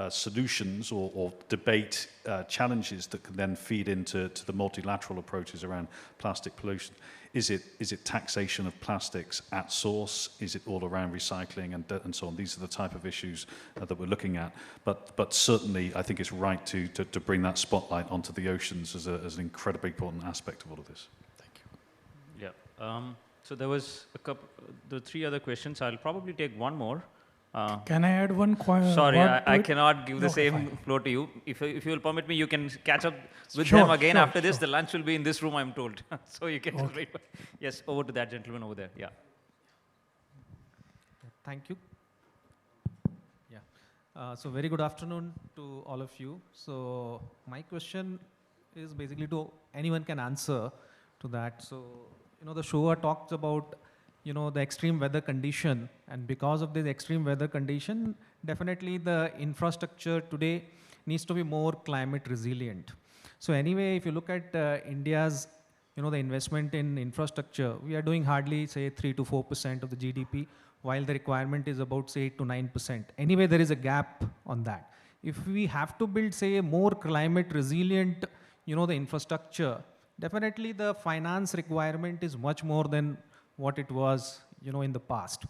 solutions or debate challenges that can then feed into the multilateral approaches around plastic pollution. Is it taxation of plastics at source? Is it all around recycling and so on? These are the type of issues that we're looking at. But certainly, I think it's right to bring that spotlight onto the oceans as an incredibly important aspect of all of this. Thank you. Yeah. So there was the 3 other questions. I'll probably take one more. Can I add one question? Sorry, I cannot give the same floor to you. If you will permit me, you can catch up with them again after this. The lunch will be in this room, I'm told. So you can wait. Yes, over to that gentleman over there. Yeah. Thank you. Yeah. So very good afternoon to all of you. So my question is basically to anyone can answer to that. So, the Shua talks about the extreme weather condition, and because of this extreme weather condition, definitely the infrastructure today needs to be more climate resilient. So anyway, if you look at India's, the investment in infrastructure, we are doing hardly, say, 3 to 4% of the GDP, while the requirement is about, say, 8 to 9%. Anyway, there is a gap on that. If we have to build, say, a more climate resilient, the infrastructure, definitely the finance requirement is much more than what it was, in the past.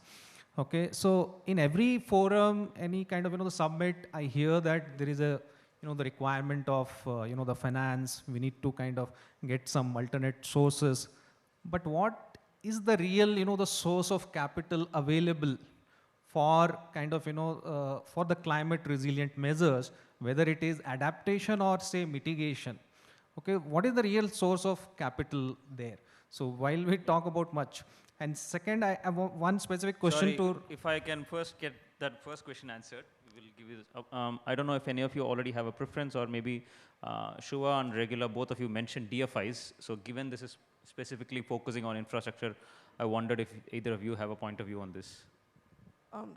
Okay, so in every forum, any kind of, the summit, I hear that there is a, the requirement of, the finance. We need to kind of get some alternate sources. But what is the real, the source of capital available for kind of, for the climate resilient measures, whether it is adaptation or say mitigation? Okay, what is the real source of capital there? So while we talk about much, and second, I have one specific question. Sorry, if I can first get that first question answered, we will give you this. I don't know if any of you already have a preference, or maybe Shua and Regular, both of you mentioned DFIs. So given this is specifically focusing on infrastructure, I wondered if either of you have a point of view on this.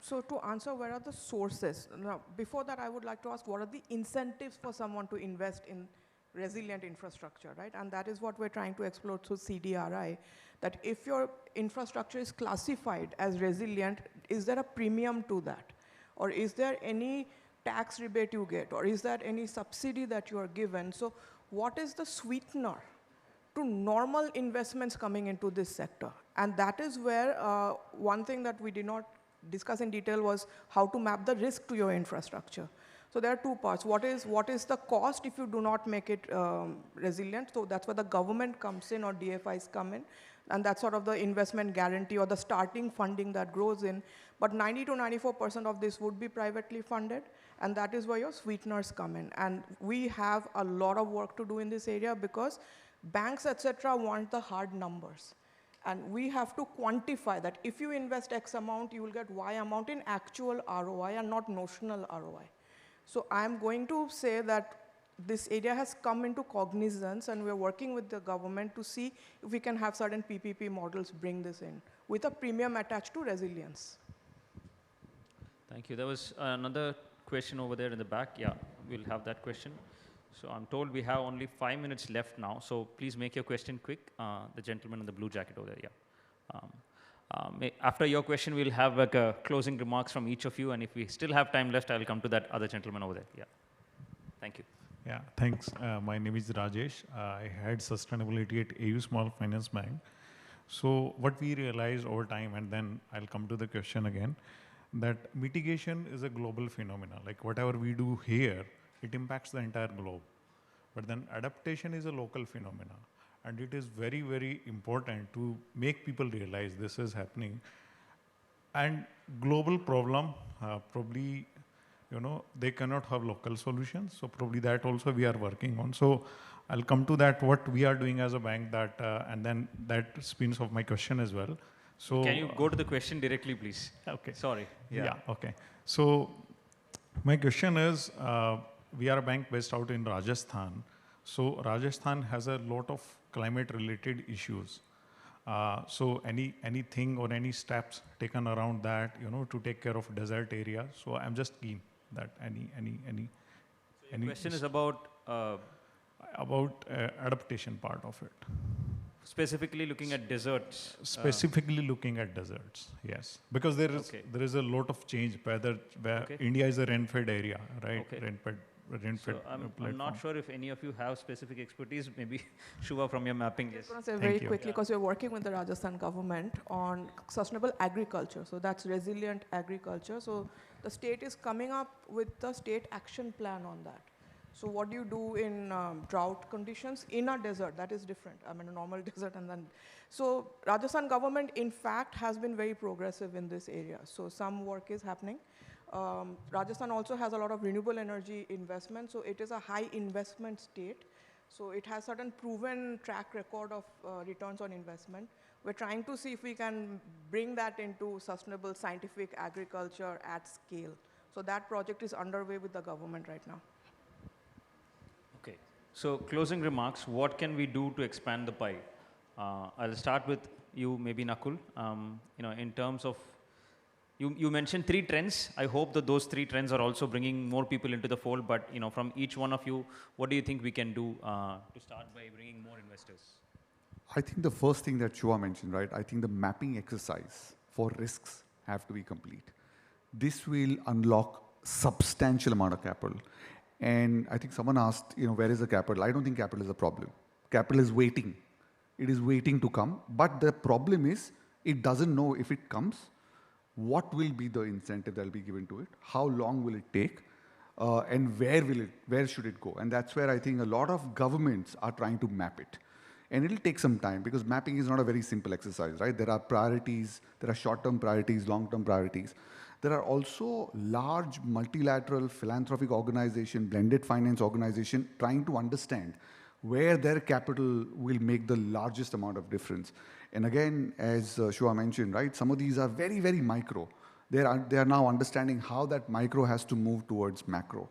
So to answer, where are the sources? Now, before that, I would like to ask, what are the incentives for someone to invest in resilient infrastructure, right? And that is what we're trying to explore through CDRI, that if your infrastructure is classified as resilient, is there a premium to that? Or is there any tax rebate you get? Or is there any subsidy that you are given? So what is the sweetener to normal investments coming into this sector? And that is where one thing that we did not discuss in detail was how to map the risk to your infrastructure. So there are 2 parts. What is the cost if you do not make it resilient? So that's where the government comes in, or DFIs come in, and that's sort of the investment guarantee or the starting funding that grows in. But 90 to 94% of this would be privately funded, and that is where your sweeteners come in. And we have a lot of work to do in this area, because banks, etc., want the hard numbers. And we have to quantify that if you invest X amount, you will get Y amount in actual ROI and not notional ROI. So I'm going to say that this area has come into cognizance, and we're working with the government to see if we can have certain PPP models bring this in, with a premium attached to resilience. Thank you. There was another question over there in the back. Yeah, we'll have that question. So I'm told we have only 5 minutes left now, so please make your question quick. The gentleman in the blue jacket over there, yeah. After your question, we'll have like a closing remarks from each of you, and if we still have time left, I'll come to that other gentleman over there. Yeah. Thank you. Yeah, thanks. My name is Rajesh. I head sustainability at AU Small Finance Bank. So what we realized over time, and then I'll come to the question again, that mitigation is a global phenomenon. Like whatever we do here, it impacts the entire globe. But then adaptation is a local phenomenon. And it is very, very important to make people realize this is happening. And global problem, probably, they cannot have local solutions. So probably that also we are working on. So I'll come to that, what we are doing as a bank, that, and then that spins off my question as well. So can you go to the question directly, please? Okay. Sorry. Yeah, okay. So my question is, we are a bank based out in Rajasthan. So Rajasthan has a lot of climate-related issues. So anything or any steps taken around that, to take care of desert area. So I'm just keen that any The question is about adaptation part of it. specifically looking at deserts. Specifically looking at deserts, yes, because there is a lot of change where India is a rain-fed area, right? Okay. Rain-fed So I'm platform. not sure if any of you have specific expertise. Maybe Shuva from your mapping. I Yes. just want to say Thank very you. quickly, because we're working with the Rajasthan government on sustainable agriculture. So that's resilient agriculture. So the state is coming up with the state action plan on that. So what do you do in drought conditions in a desert? That is different. I mean, a normal desert and then. So Rajasthan government, in fact, has been very progressive in this area. So some work is happening. Rajasthan also has a lot of renewable energy investment, so it is a high investment state. So it has certain proven track record of returns on investment. We're trying to see if we can bring that into sustainable scientific agriculture at scale. So that project is underway with the government right now. Okay. So closing remarks. What can we do to expand the pie? I'll start with you, maybe Nakul. In terms of you mentioned 3 trends. I hope that those 3 trends are also bringing more people into the fold. But from each one of you, what do you think we can do to start by bringing more investors? I think the first thing that Shua mentioned, right? I think the mapping exercise for risks have to be complete. This will unlock substantial amount of capital. And I think someone asked, where is the capital? I don't think capital is a problem. Capital is waiting. It is waiting to come. But the problem is, it doesn't know if it comes, what will be the incentive that will be given to it, how long will it take, and where should it go? And that's where I think a lot of governments are trying to map it. And it'll take some time because mapping is not a very simple exercise, right? There are priorities, there are short-term priorities, long-term priorities. There are also large multilateral philanthropic organization, blended finance organization trying to understand where their capital will make the largest amount of difference. And again, as Shua mentioned, right, some of these are very, very micro. They are now understanding how that micro has to move towards macro.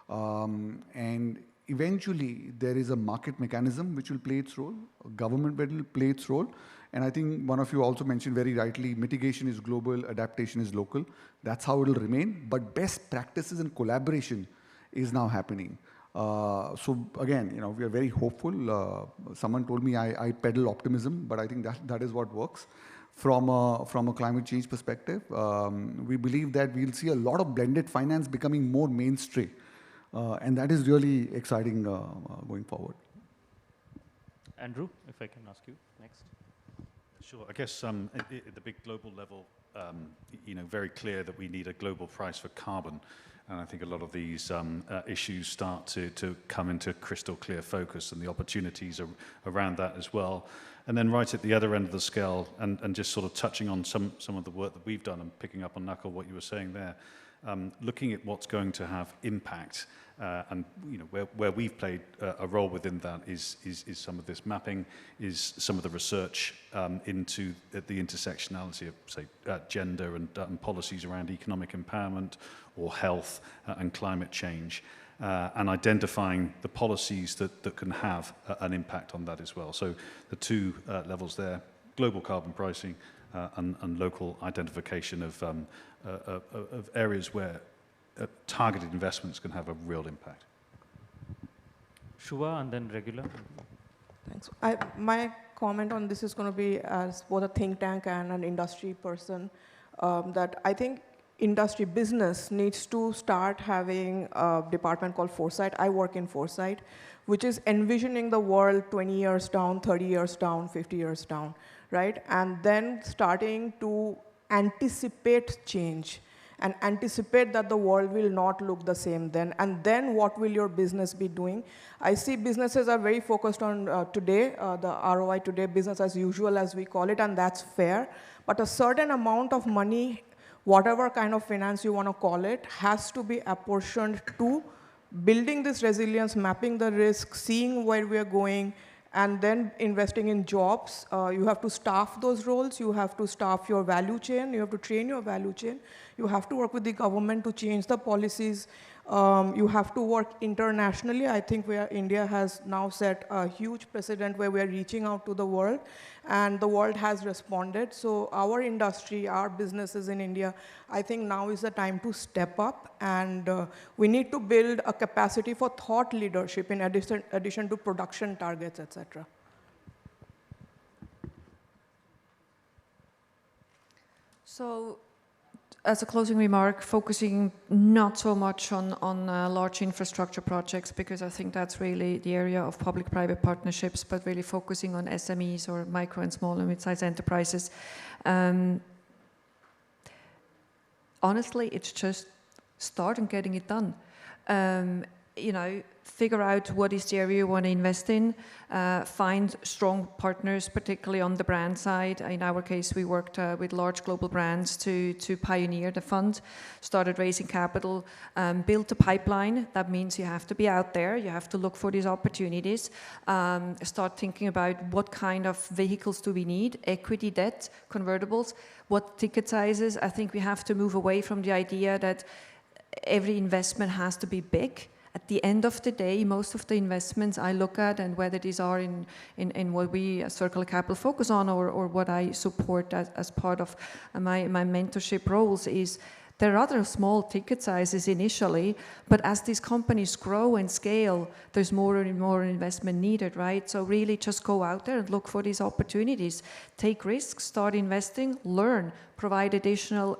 And eventually, there is a market mechanism which will play its role, government will play its role. And I think one of you also mentioned very rightly, mitigation is global, adaptation is local. That's how it will remain. But best practices and collaboration is now happening. So again, we are very hopeful. Someone told me I peddle optimism, but I think that is what works. From a climate change perspective, we believe that we'll see a lot of blended finance becoming more mainstream. And that is really exciting going forward. Andrew, if I can ask you next. Sure. I guess at the big global level, very clear that we need a global price for carbon. And I think a lot of these issues start to come into crystal clear focus and the opportunities around that as well. And then right at the other end of the scale, and just sort of touching on some of the work that we've done and picking up on Nakul, what you were saying there, looking at what's going to have impact and where we've played a role within that is some of this mapping, is some of the research into the intersectionality of, say, gender and policies around economic empowerment or health and climate change, and identifying the policies that can have an impact on that as well. So the 2 levels there, global carbon pricing and local identification of areas where targeted investments can have a real impact. Shuva and then regular. Thanks. My comment on this is going to be as both a think tank and an industry person, that I think industry business needs to start having a department called Foresight. I work in Foresight, which is envisioning the world 20 years down, 30 years down, 50 years down, right? And then starting to anticipate change and anticipate that the world will not look the same then. And then what will your business be doing? I see businesses are very focused on today, the ROI today, business as usual as we call it, and that's fair. But a certain amount of money, whatever kind of finance you want to call it, has to be apportioned to building this resilience, mapping the risk, seeing where we are going, and then investing in jobs. You have to staff those roles. You have to staff your value chain. You have to train your value chain. You have to work with the government to change the policies. You have to work internationally. I think India has now set a huge precedent where we are reaching out to the world, and the world has responded. So our industry, our businesses in India, I think now is the time to step up, and we need to build a capacity for thought leadership in addition to production targets, etc. So, as a closing remark, focusing not so much on large infrastructure projects, because I think that's really the area of public-private partnerships, but really focusing on SMEs or micro and small and mid-sized enterprises. Honestly, it's just start and getting it done. You know, figure out what is the area you want to invest in, find strong partners, particularly on the brand side. In our case, we worked with large global brands to pioneer the fund, started raising capital, built a pipeline. That means you have to be out there, you have to look for these opportunities, start thinking about what kind of vehicles do we need, equity, debt, convertibles, what ticket sizes. I think we have to move away from the idea that every investment has to be big. At the end of the day, most of the investments I look at, and whether these are in what we as Circular Capital focus on, or what I support as part of my mentorship roles, is there are other small ticket sizes initially, but as these companies grow and scale, there's more and more investment needed, right? So really just go out there and look for these opportunities. Take risks, start investing, learn, provide additional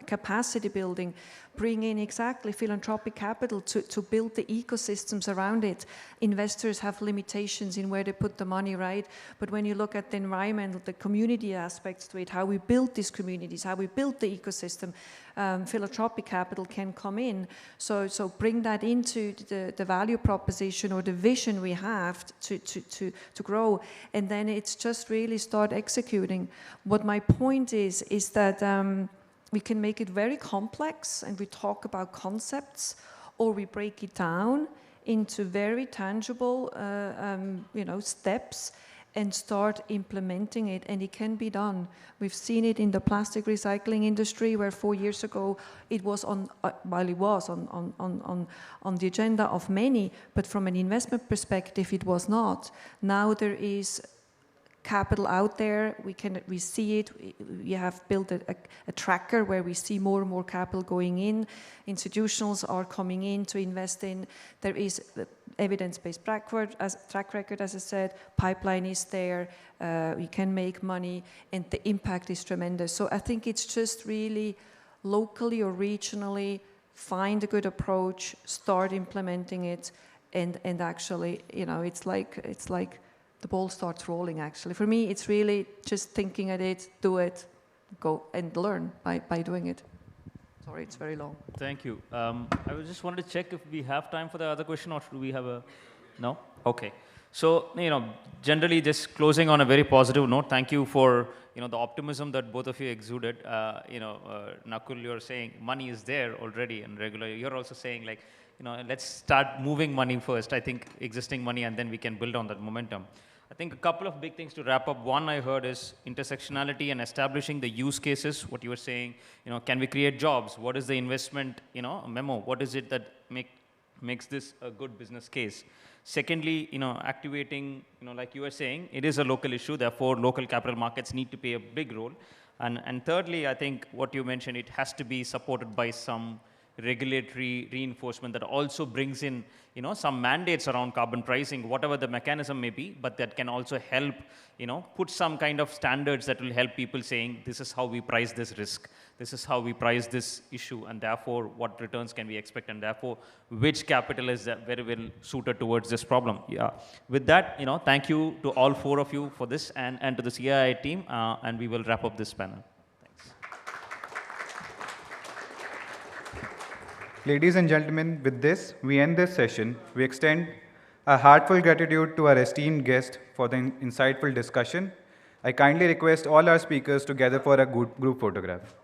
capacity building, bring in exactly philanthropic capital to build the ecosystems around it. Investors have limitations in where they put the money, right? But when you look at the environmental, the community aspects to it, how we build these communities, how we build the ecosystem, philanthropic capital can come in. So bring that into the value proposition or the vision we have to grow. And then it's just really start executing. What my point is that we can make it very complex and we talk about concepts, or we break it down into very tangible steps and start implementing it, and it can be done. We've seen it in the plastic recycling industry, where 4 years ago it was on the agenda of many, but from an investment perspective it was not. Now there is capital out there, we see it, we have built a tracker where we see more and more capital going in, institutionals are coming in to invest in, there is evidence-based track record, as I said, pipeline is there, we can make money, and the impact is tremendous. So I think it's just really locally or regionally, find a good approach, start implementing it, and actually, it's like the ball starts rolling, actually. For me, it's really just thinking at it, do it, go and learn by doing it. Sorry, it's very long. Thank you. I was just wanted to check if we have time for the other question, or should we have a... No? Okay. So, generally just closing on a very positive note, thank you for, the optimism that both of you exuded. Nakul, you're saying money is there already and regularly. You're also saying, like, let's start moving money first. I think existing money, and then we can build on that momentum. I think a couple of big things to wrap up. One I heard is intersectionality and establishing the use cases, what you were saying, can we create jobs? What is the investment, memo? What is it that makes this a good business case? Secondly, activating, like you were saying, it is a local issue, therefore local capital markets need to play a big role. And thirdly, I think what you mentioned, it has to be supported by some regulatory reinforcement that also brings in, some mandates around carbon pricing, whatever the mechanism may be, but that can also help, put some kind of standards that will help people saying, this is how we price this risk, this is how we price this issue, and therefore what returns can we expect, and therefore which capital is very well suited towards this problem. Yeah. With that, thank you to all four of you for this, and to the CII team, and we will wrap up this panel. Ladies and gentlemen, with this, we end this session. We extend a heartfelt gratitude to our esteemed guest for the insightful discussion. I kindly request all our speakers to gather for a group photograph.